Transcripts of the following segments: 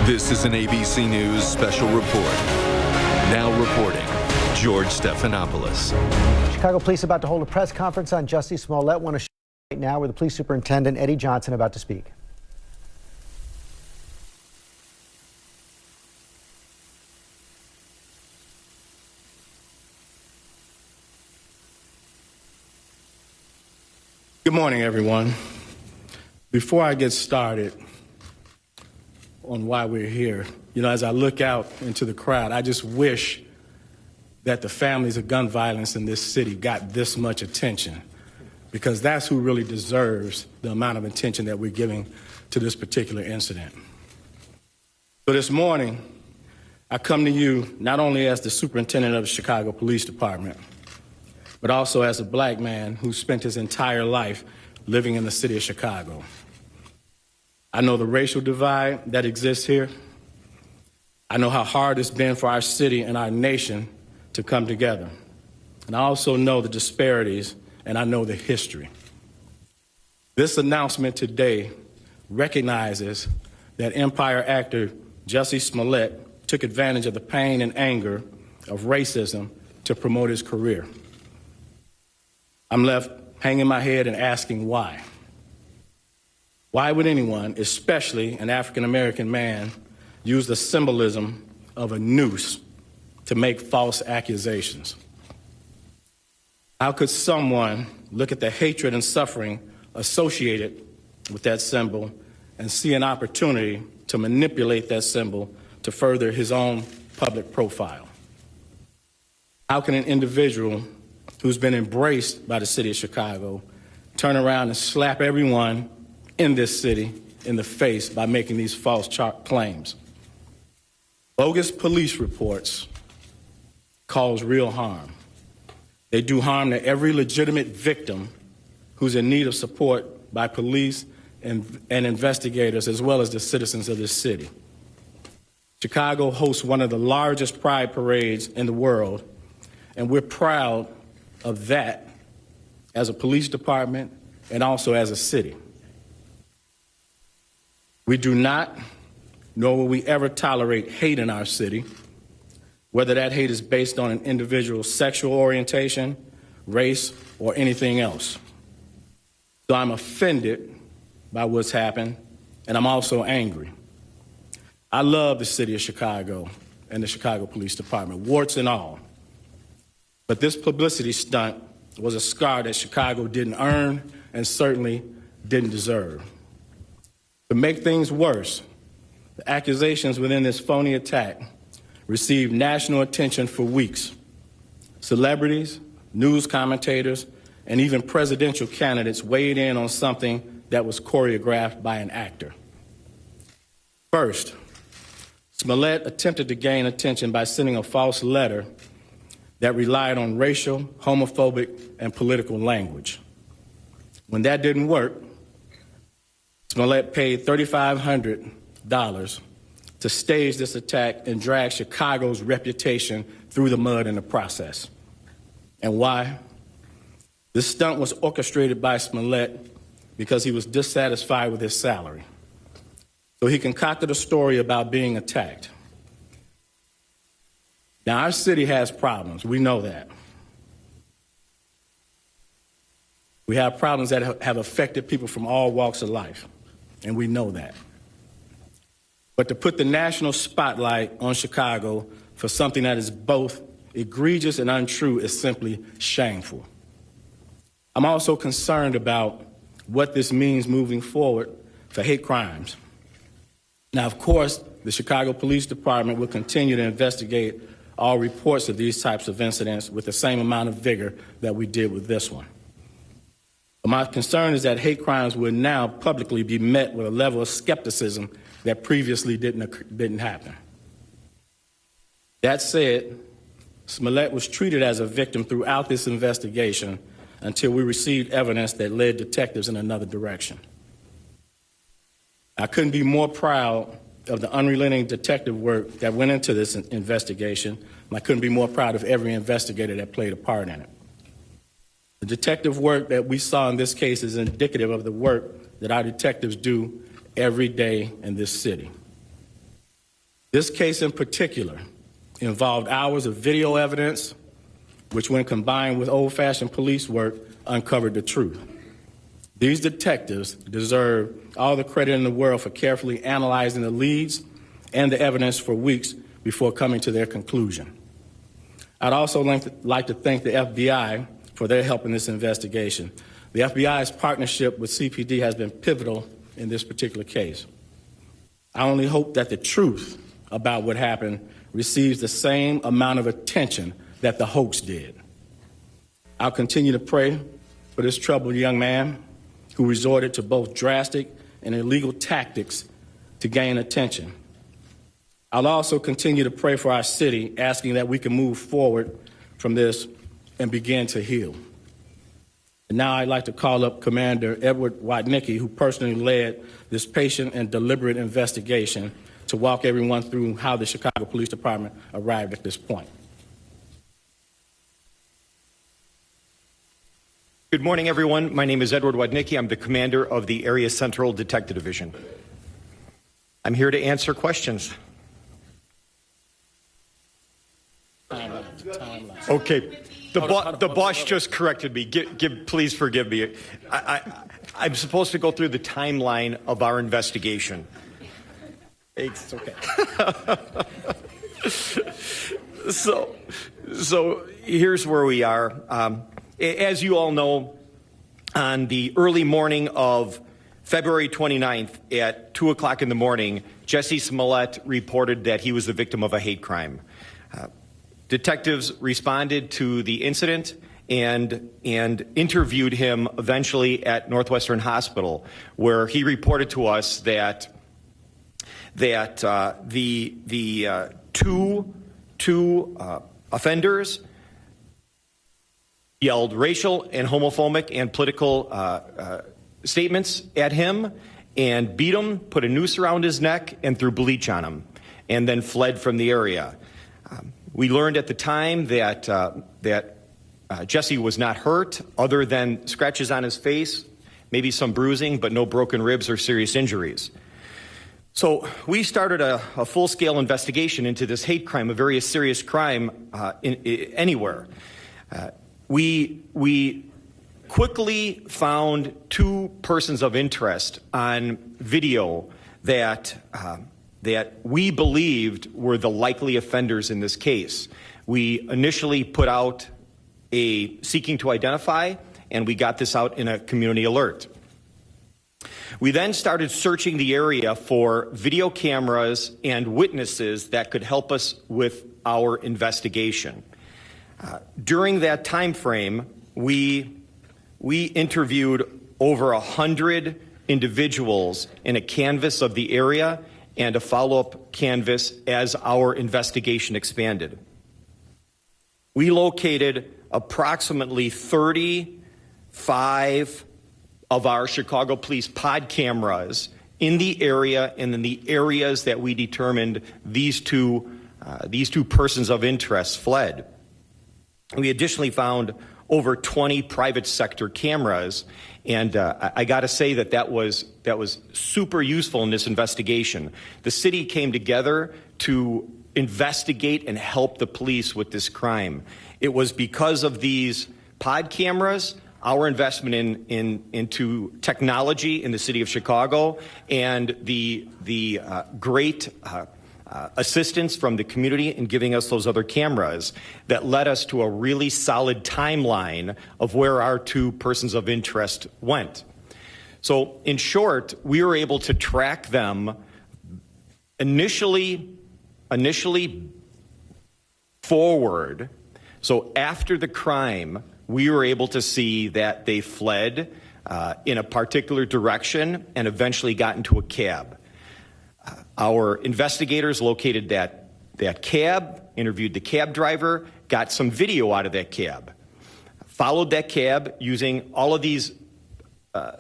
This is an ABC News special report. Now reporting, George Stephanopoulos. Chicago police about to hold a press conference on Jussie Smollett. Want to show right now where the Police Superintendent Eddie Johnson about to speak. Good morning, everyone. Before I get started on why we're here, as I look out into the crowd, I just wish that the families of gun violence in this city got this much attention, because that's who really deserves the amount of attention that we're giving to this particular incident. So this morning, I come to you not only as the superintendent of the Chicago Police Department, but also as a black man who spent his entire life living in the city of Chicago. I know the racial divide that exists here. I know how hard it's been for our city and our nation to come together. And I also know the disparities, and I know the history. This announcement today recognizes that Empire actor Jussie Smollett took advantage of the pain and anger of racism to promote his career. I'm left hanging my head and asking why. Why would anyone, especially an African-American man, use the symbolism of a noose to make false accusations? How could someone look at the hatred and suffering associated with that symbol and see an opportunity to manipulate that symbol to further his own public profile? How can an individual who's been embraced by the city of Chicago turn around and slap everyone in this city in the face by making these false claims? Bogus police reports cause real harm. They do harm to every legitimate victim who's in need of support by police and investigators, as well as the citizens of this city. Chicago hosts one of the largest pride parades in the world, and we're proud of that as a police department and also as a city. We do not, nor will we ever tolerate hate in our city, whether that hate is based on an individual's sexual orientation, race, or anything else. So I'm offended by what's happened, and I'm also angry. I love the city of Chicago and the Chicago Police Department, warts and all. But this publicity stunt was a scar that Chicago didn't earn and certainly didn't deserve. To make things worse, the accusations within this phony attack received national attention for weeks. Celebrities, news commentators, and even presidential candidates weighed in on something that was choreographed by an actor. First, Smollett attempted to gain attention by sending a false letter that relied on racial, homophobic, and political language. When that didn't work, Smollett paid $3,500 to stage this attack and drag Chicago's reputation through the mud in the process. And why? This stunt was orchestrated by Smollett because he was dissatisfied with his salary. So he concocted a story about being attacked. Now, our city has problems. We know that. We have problems that have affected people from all walks of life, and we know that. But to put the national spotlight on Chicago for something that is both egregious and untrue is simply shameful. I'm also concerned about what this means moving forward for hate crimes. Now, of course, the Chicago Police Department will continue to investigate all reports of these types of incidents with the same amount of vigor that we did with this one. But my concern is that hate crimes will now publicly be met with a level of skepticism that previously didn't happen. That said, Smollett was treated as a victim throughout this investigation until we received evidence that led detectives in another direction. I couldn't be more proud of the unrelenting detective work that went into this investigation, and I couldn't be more proud of every investigator that played a part in it. The detective work that we saw in this case is indicative of the work that our detectives do every day in this city. This case in particular involved hours of video evidence, which when combined with old-fashioned police work, uncovered the truth. These detectives deserve all the credit in the world for carefully analyzing the leads and the evidence for weeks before coming to their conclusion. I'd also like to thank the FBI for their help in this investigation. The FBI's partnership with CPD has been pivotal in this particular case. I only hope that the truth about what happened receives the same amount of attention that the hoax did. I'll continue to pray for this troubled young man who resorted to both drastic and illegal tactics to gain attention. I'll also continue to pray for our city, asking that we can move forward from this and begin to heal. And now I'd like to call up Commander Edward Watnicki, who personally led this patient and deliberate investigation, to walk everyone through how the Chicago Police Department arrived at this point. Good morning, everyone. My name is Edward Watnicki. I'm the commander of the Area Central Detective Division. I'm here to answer questions. Okay. The boss just corrected me. Please forgive me. I'm supposed to go through the timeline of our investigation. It's okay. So here's where we are. As you all know, on the early morning of February 29th at 2 o'clock in the morning, Jussie Smollett reported that he was the victim of a hate crime. Detectives responded to the incident and interviewed him eventually at Northwestern Hospital, where he reported to us that the two offenders yelled racial and homophobic and political statements at him and beat him, put a noose around his neck, and threw bleach on him, and then fled from the area. We learned at the time that Jussie was not hurt, other than scratches on his face, maybe some bruising, but no broken ribs or serious injuries. So we started a full-scale investigation into this hate crime, a very serious crime anywhere. We quickly found two persons of interest on video that we believed were the likely offenders in this case. We initially put out a seeking to identify, and we got this out in a community alert. We then started searching the area for video cameras and witnesses that could help us with our investigation. During that time frame, we interviewed over 100 individuals in a canvass of the area and a follow-up canvass as our investigation expanded. We located approximately 35 of our Chicago Police pod cameras in the area and in the areas that we determined these two persons of interest fled. We additionally found over 20 private sector cameras, and I got to say that was super useful in this investigation. The city came together to investigate and help the police with this crime. It was because of these pod cameras, our investment into technology in the city of Chicago, and the great assistance from the community in giving us those other cameras that led us to a really solid timeline of where our two persons of interest went. So in short, we were able to track them initially forward. So after the crime, we were able to see that they fled in a particular direction and eventually got into a cab. Our investigators located that cab, interviewed the cab driver, got some video out of that cab, followed that cab using all of these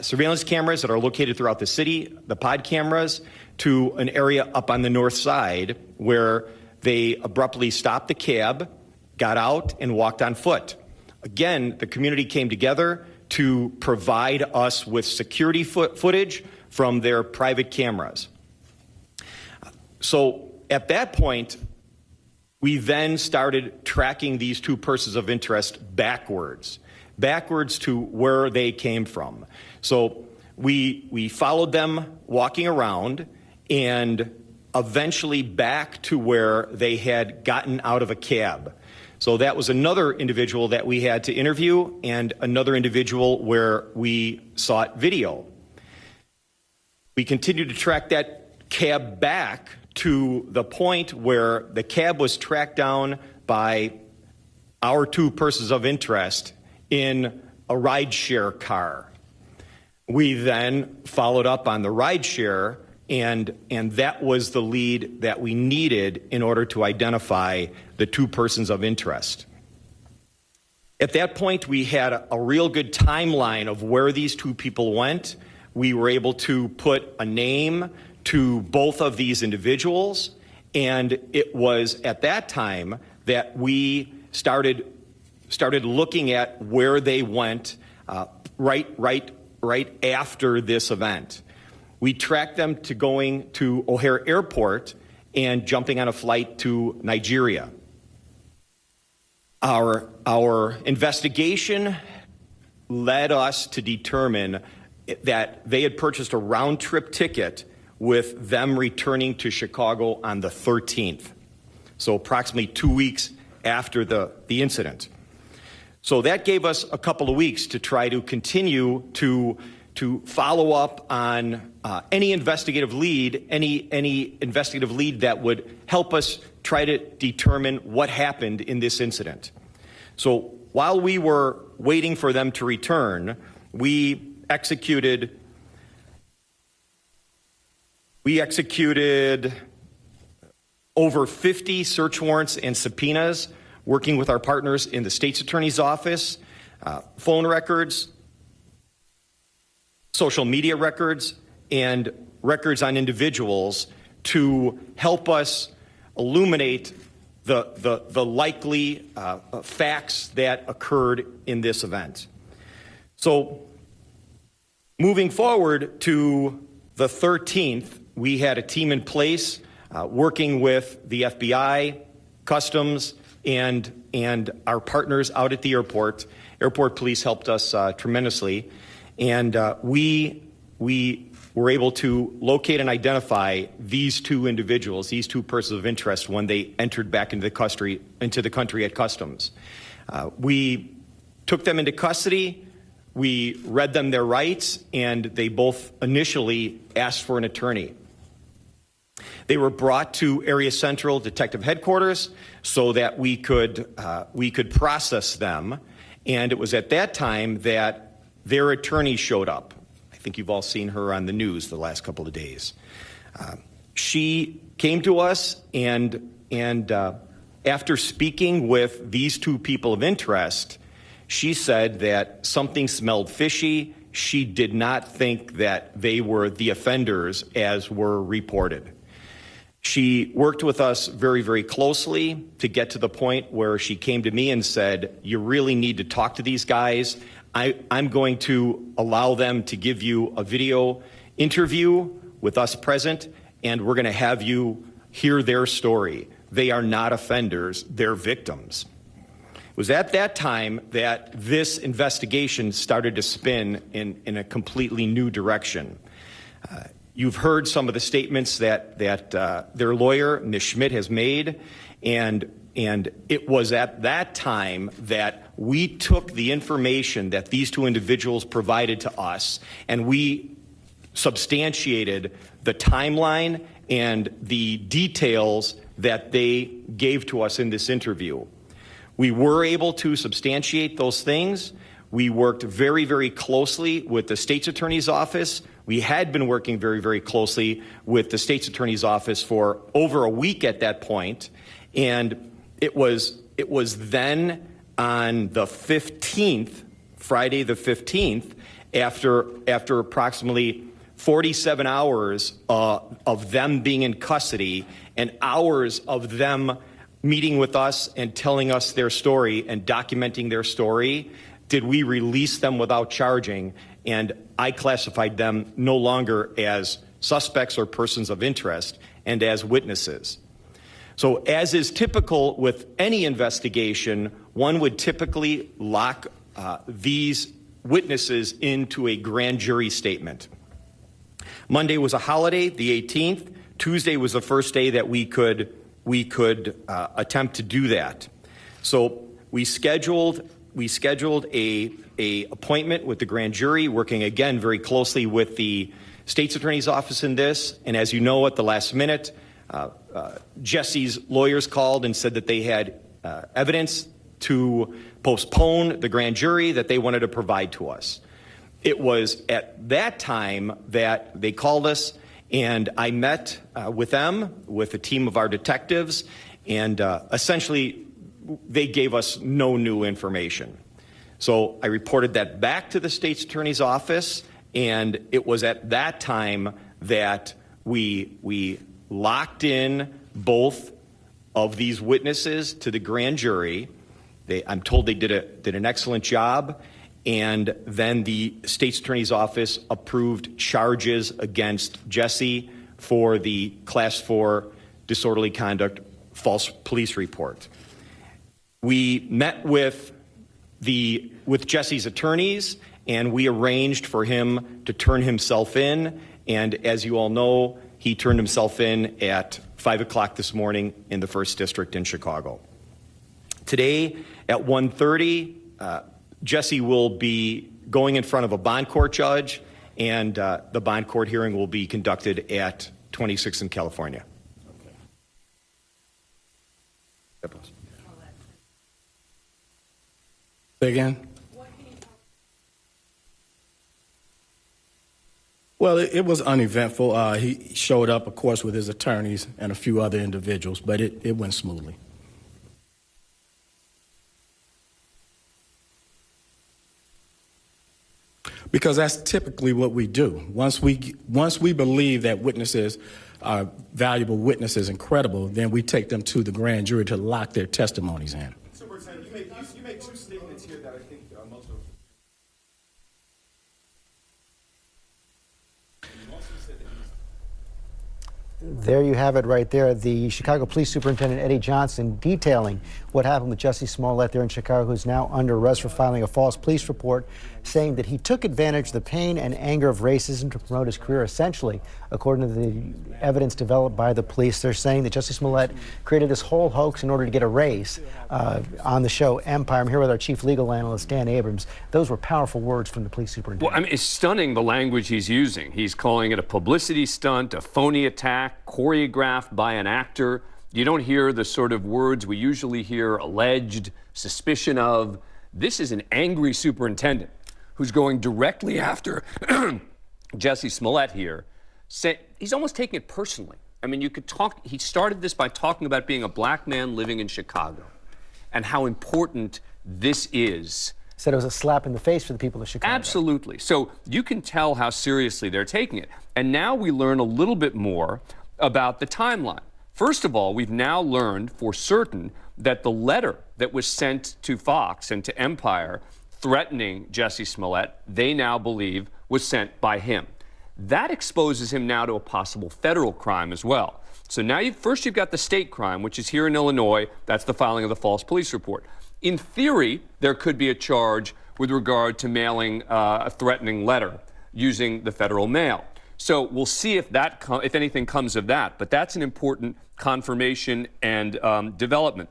surveillance cameras that are located throughout the city, the pod cameras, to an area up on the north side where they abruptly stopped the cab, got out, and walked on foot. Again, the community came together to provide us with security footage from their private cameras. So at that point, we then started tracking these two persons of interest backwards to where they came from. So we followed them walking around and eventually back to where they had gotten out of a cab. So that was another individual that we had to interview and another individual where we sought video. We continued to track that cab back to the point where the cab was tracked down by our two persons of interest in a rideshare car. We then followed up on the rideshare, and that was the lead that we needed in order to identify the two persons of interest. At that point, we had a real good timeline of where these two people went. We were able to put a name to both of these individuals, and it was at that time that we started looking at where they went right after this event. We tracked them to going to O'Hare Airport and jumping on a flight to Nigeria. Our investigation led us to determine that they had purchased a round-trip ticket with them returning to Chicago on the 13th, so approximately 2 weeks after the incident. So that gave us a couple of weeks to try to continue to follow up on any investigative lead that would help us try to determine what happened in this incident. So while we were waiting for them to return, we executed over 50 search warrants and subpoenas, working with our partners in the state's attorney's office, phone records, social media records, and records on individuals to help us illuminate the likely facts that occurred in this event. So moving forward to the 13th, we had a team in place working with the FBI, Customs, and our partners out at the airport. Airport police helped us tremendously, and we were able to locate and identify these two individuals, these two persons of interest, when they entered back into the country at Customs. We took them into custody. We read them their rights, and they both initially asked for an attorney. They were brought to Area Central Detective Headquarters so that we could process them, and it was at that time that their attorney showed up. I think you've all seen her on the news the last couple of days. She came to us, and after speaking with these two people of interest, she said that something smelled fishy. She did not think that they were the offenders as were reported. She worked with us very, very closely to get to the point where she came to me and said, "You really need to talk to these guys. I'm going to allow them to give you a video interview with us present, and we're going to have you hear their story. They are not offenders, they're victims." It was at that time that this investigation started to spin in a completely new direction. You've heard some of the statements that their lawyer, Ms. Schmidt, has made, and it was at that time that we took the information that these two individuals provided to us, and we substantiated the timeline and the details that they gave to us in this interview. We were able to substantiate those things. We worked very, very closely with the state's attorney's office. We had been working very, very closely with the state's attorney's office for over a week at that point, and it was then on the 15th, Friday the 15th, after approximately 47 hours of them being in custody and hours of them meeting with us and telling us their story and documenting their story, did we release them without charging, and I classified them no longer as suspects or persons of interest and as witnesses. So as is typical with any investigation, one would typically lock these witnesses into a grand jury statement. Monday was a holiday, the 18th. Tuesday was the first day that we could attempt to do that. So we scheduled a appointment with the grand jury, working again very closely with the state's attorney's office in this. And as you know, at the last minute, Jussie's lawyers called and said that they had evidence to postpone the grand jury that they wanted to provide to us. It was at that time that they called us, and I met with them, with a team of our detectives, and essentially they gave us no new information. So I reported that back to the state's attorney's office, and it was at that time that we locked in both of these witnesses to the grand jury. I'm told they did an excellent job, and then the state's attorney's office approved charges against Jussie for the Class 4 disorderly conduct false police report. We met with Jussie's attorneys, and we arranged for him to turn himself in, and as you all know, he turned himself in at 5 o'clock this morning in the 1st District in Chicago. Today at 1:30, Jussie will be going in front of a bond court judge, and the bond court hearing will be conducted at 26th in California. Okay. Say again? Well, it was uneventful. He showed up, of course, with his attorneys and a few other individuals, but it went smoothly. Because that's typically what we do. Once we believe that witnesses are valuable witnesses and credible, then we take them to the grand jury to lock their testimonies in. Superintendent, you made two statements here that I think most of. There you have it right there. The Chicago Police Superintendent Eddie Johnson detailing what happened with Jussie Smollett there in Chicago, who's now under arrest for filing a false police report, saying that he took advantage of the pain and anger of racism to promote his career. Essentially, according to the evidence developed by the police, they're saying that Jussie Smollett created this whole hoax in order to get a raise on the show Empire. I'm here with our chief legal analyst, Dan Abrams. Those were powerful words from the police superintendent. Well, I mean, it's stunning the language he's using. He's calling it a publicity stunt, a phony attack, choreographed by an actor. You don't hear the sort of words we usually hear: alleged, suspicion of. This is an angry superintendent who's going directly after Jussie Smollett here. He's almost taking it personally. I mean, he started this by talking about being a black man living in Chicago and how important this is. Said it was a slap in the face for the people of Chicago. Absolutely. So you can tell how seriously they're taking it. And now we learn a little bit more about the timeline. First of all, we've now learned for certain that the letter that was sent to Fox and to Empire threatening Jussie Smollett, they now believe was sent by him. That exposes him now to a possible federal crime as well. So now first you've got the state crime, which is here in Illinois. That's the filing of the false police report. In theory, there could be a charge with regard to mailing a threatening letter using the federal mail. So we'll see if anything comes of that. But that's an important confirmation and development.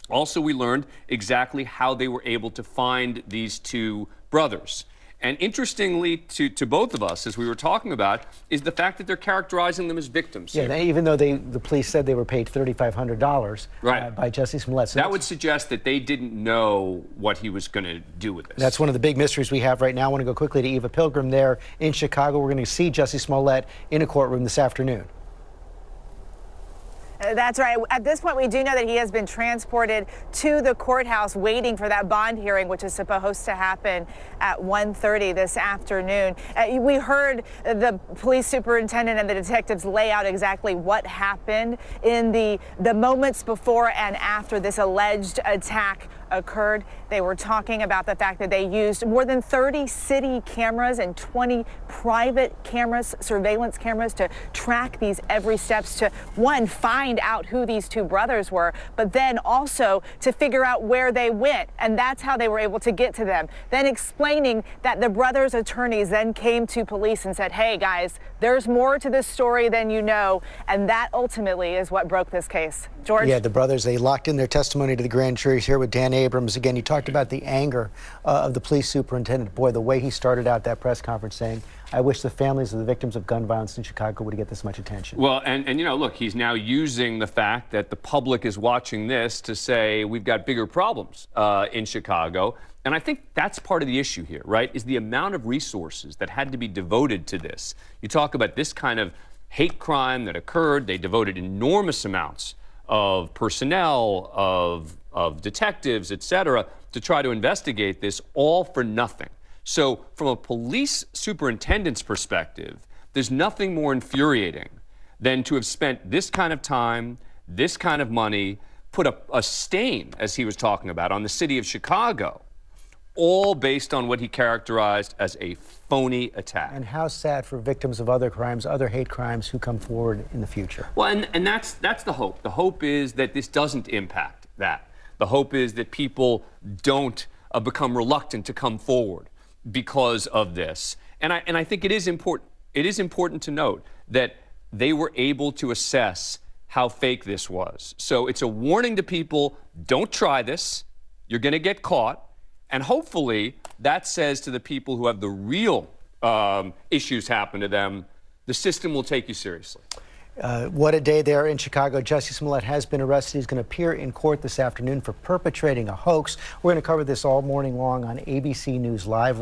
Also, we learned exactly how they were able to find these two brothers. And interestingly to both of us, as we were talking about, is the fact that they're characterizing them as victims. Yeah, even though the police said they were paid $3,500 by Jussie Smollett. So that would suggest that they didn't know what he was going to do with this. That's one of the big mysteries we have right now. I want to go quickly to Eva Pilgrim there in Chicago. We're going to see Jussie Smollett in a courtroom this afternoon. That's right. At this point, we do know that he has been transported to the courthouse waiting for that bond hearing, which is supposed to happen at 1:30 this afternoon. We heard the police superintendent and the detectives lay out exactly what happened in the moments before and after this alleged attack occurred. They were talking about the fact that they used more than 30 city cameras and 20 private cameras, surveillance cameras, to track these every steps to, one, find out who these two brothers were, but then also to figure out where they went. And that's how they were able to get to them. Then explaining that the brothers' attorneys then came to police and said, hey guys, there's more to this story than you know. And that ultimately is what broke this case. George? Yeah, the brothers, they locked in their testimony to the grand jury. Here with Dan Abrams. Again, you talked about the anger of the police superintendent. Boy, the way he started out that press conference saying, I wish the families of the victims of gun violence in Chicago would get this much attention. Well, and you know, look, he's now using the fact that the public is watching this to say we've got bigger problems in Chicago. And I think that's part of the issue here, right, is the amount of resources that had to be devoted to this. You talk about this kind of hate crime that occurred. They devoted enormous amounts of personnel, of detectives, et cetera, to try to investigate this, all for nothing. So from a police superintendent's perspective, there's nothing more infuriating than to have spent this kind of time, this kind of money, put a stain, as he was talking about, on the city of Chicago, all based on what he characterized as a phony attack. And how sad for victims of other crimes, other hate crimes who come forward in the future. Well, and that's the hope. The hope is that this doesn't impact that. The hope is that people don't become reluctant to come forward because of this. And I think it is important to note that they were able to assess how fake this was. So it's a warning to people, don't try this. You're going to get caught. And hopefully that says to the people who have the real issues happen to them, the system will take you seriously. What a day there in Chicago. Jussie Smollett has been arrested. He's going to appear in court this afternoon for perpetrating a hoax. We're going to cover this all morning long on ABC News Live.